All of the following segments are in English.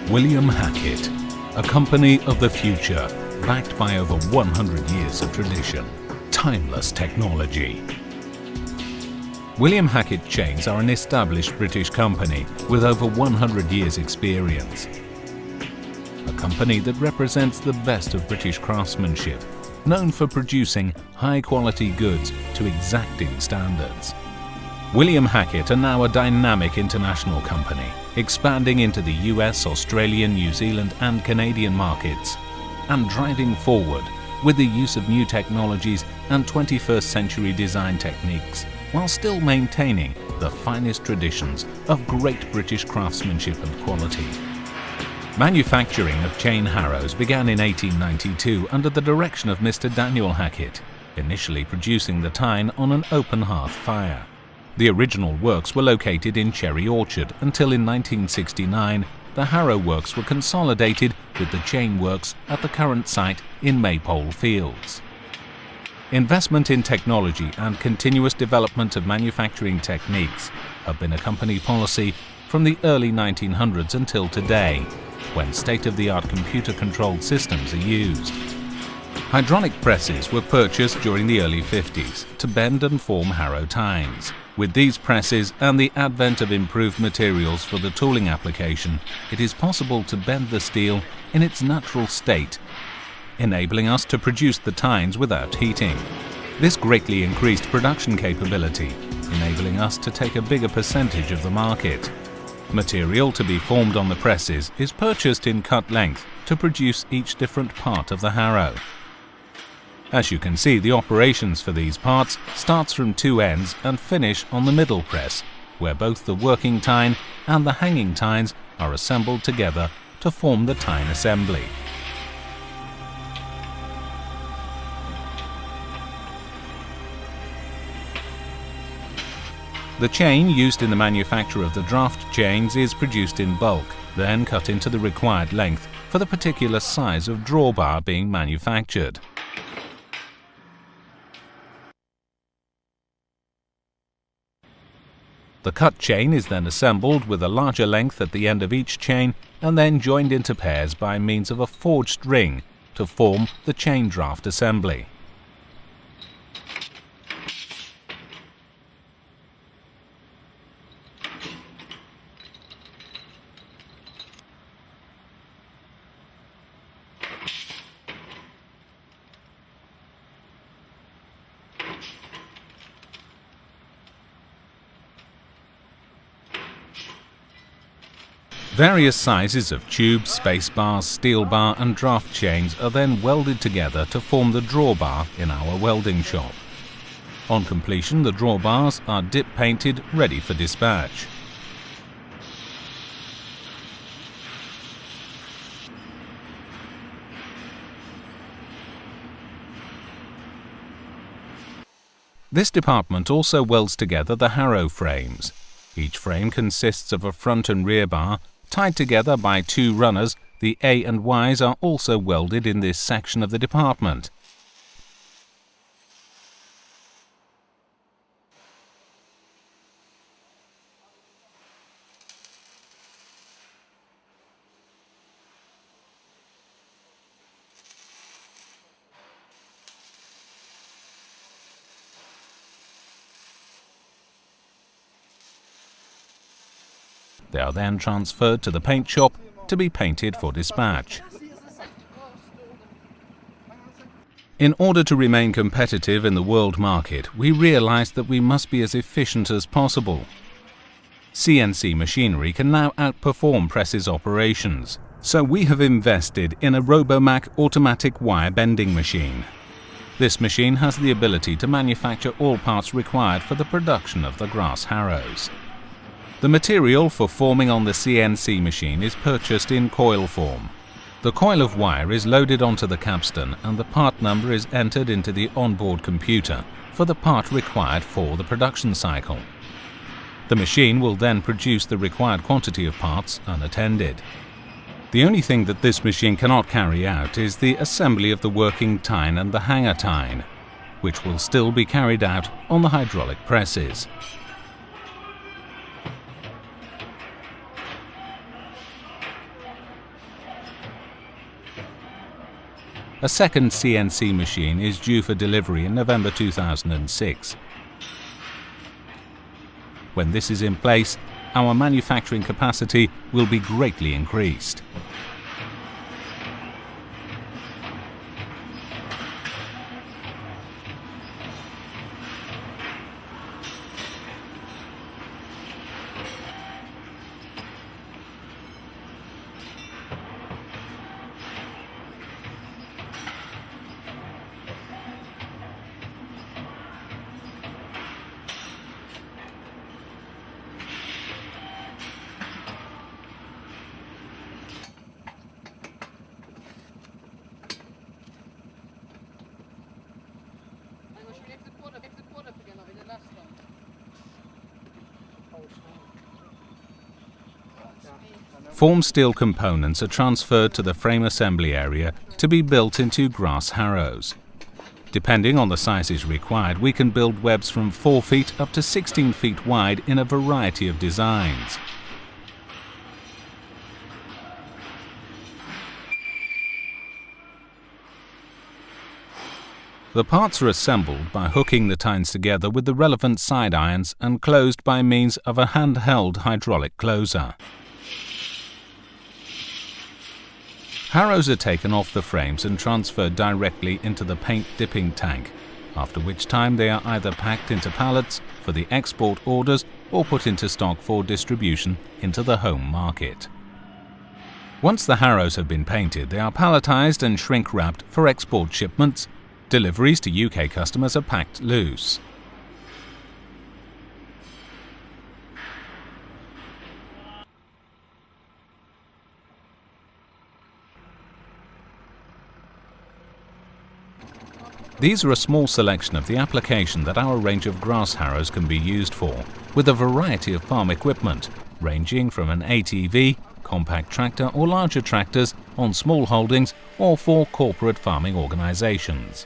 William Hacket, a company of the future, backed by over 100 years of tradition, timeless technology. William Hacket Chains are an established British company with over 100 years' experience. A company that represents the best of British craftsmanship, known for producing high-quality goods to exacting standards. William Hacket are now a dynamic international company, expanding into the US, Australian, New Zealand and Canadian markets, and driving forward with the use of new technologies and 21st century design techniques, while still maintaining the finest traditions of great British craftsmanship and quality. Manufacturing of chain harrows began in 1892 under the direction of Mr. Daniel Hacket, initially producing the tine on an open hearth fire. The original works were located in Cherry Orchard until in 1969 the harrow works were consolidated with the chain works at the current site in Maypole Fields. Investment in technology and continuous development of manufacturing techniques have been a company policy from the early 1900s until today, when state-of-the-art computer-controlled systems are used. Hydraulic presses were purchased during the early 50s to bend and form harrow tines. With these presses and the advent of improved materials for the tooling application, it is possible to bend the steel in its natural state, enabling us to produce the tines without heating. This greatly increased production capability, enabling us to take a bigger percentage of the market. Material to be formed on the presses is purchased in cut length to produce each different part of the harrow. As you can see, the operations for these parts starts from two ends and finish on the middle press, where both the working tine and the hanging tines are assembled together to form the tine assembly. The chain used in the manufacture of the draft chains is produced in bulk, then cut into the required length for the particular size of drawbar being manufactured. The cut chain is then assembled with a larger length at the end of each chain and then joined into pairs by means of a forged ring to form the chain draft assembly. Various sizes of tubes, space bars, steel bar and draft chains are then welded together to form the drawbar in our welding shop. On completion, the drawbars are dip painted, ready for dispatch. This department also welds together the harrow frames. Each frame consists of a front and rear bar tied together by two runners. The A and Ys are also welded in this section of the department. They are then transferred to the paint shop to be painted for dispatch. In order to remain competitive in the world market, we realized that we must be as efficient as possible. CNC machinery can now outperform presses operations, so we have invested in a RoboMac automatic wire bending machine. This machine has the ability to manufacture all parts required for the production of the grass harrows. The material for forming on the CNC machine is purchased in coil form. The coil of wire is loaded onto the capstan and the part number is entered into the onboard computer for the part required for the production cycle. The machine will then produce the required quantity of parts unattended. The only thing that this machine cannot carry out is the assembly of the working tine and the hanger tine, which will still be carried out on the hydraulic presses. A second CNC machine is due for delivery in November 2006. When this is in place, our manufacturing capacity will be greatly increased. Formed steel components are transferred to the frame assembly area to be built into grass harrows. Depending on the sizes required, we can build webs from 4 feet up to 16 feet wide in a variety of designs. The parts are assembled by hooking the tines together with the relevant side irons and closed by means of a handheld hydraulic closer. Harrows are taken off the frames and transferred directly into the paint dipping tank, after which time they are either packed into pallets for the export orders or put into stock for distribution into the home market. Once the harrows have been painted, they are palletized and shrink-wrapped for export shipments. Deliveries to UK customers are packed loose. These are a small selection of the application that our range of grass harrows can be used for, with a variety of farm equipment, ranging from an ATV, compact tractor or larger tractors on small holdings or for corporate farming organizations.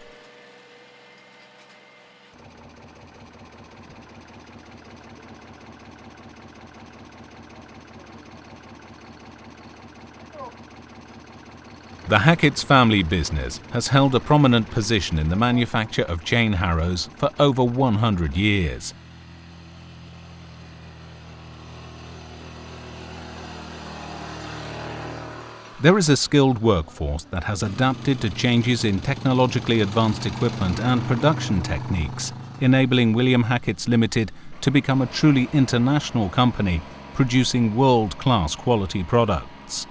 The Hackett's family business has held a prominent position in the manufacture of chain harrows for over 100 years. There is a skilled workforce that has adapted to changes in technologically advanced equipment and production techniques, enabling William Hackett's Limited to become a truly international company producing world-class quality products.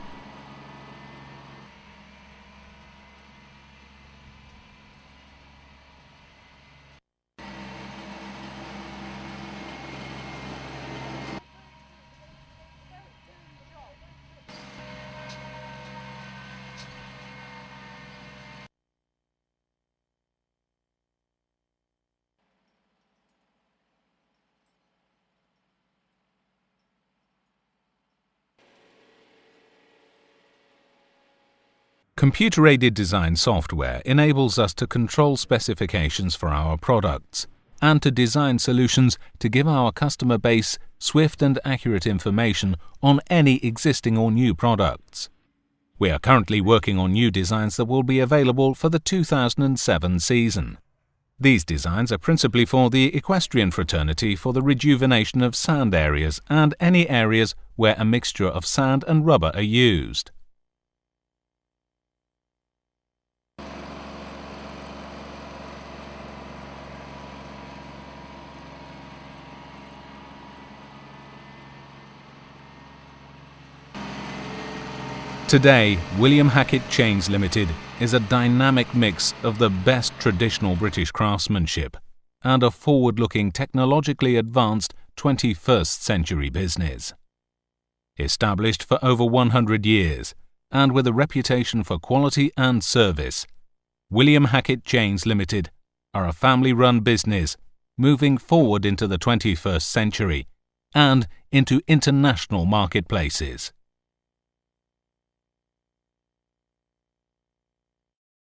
Computer-aided design software enables us to control specifications for our products and to design solutions to give our customer base swift and accurate information on any existing or new products. We are currently working on new designs that will be available for the 2007 season. These designs are principally for the equestrian fraternity for the rejuvenation of sand areas and any areas where a mixture of sand and rubber are used. Today, William Hackett Chains Limited is a dynamic mix of the best traditional British craftsmanship and a forward-looking, technologically advanced 21st century business. Established for over 100 years and with a reputation for quality and service, William Hackett Chains Limited are a family-run business moving forward into the 21st century and into international marketplaces.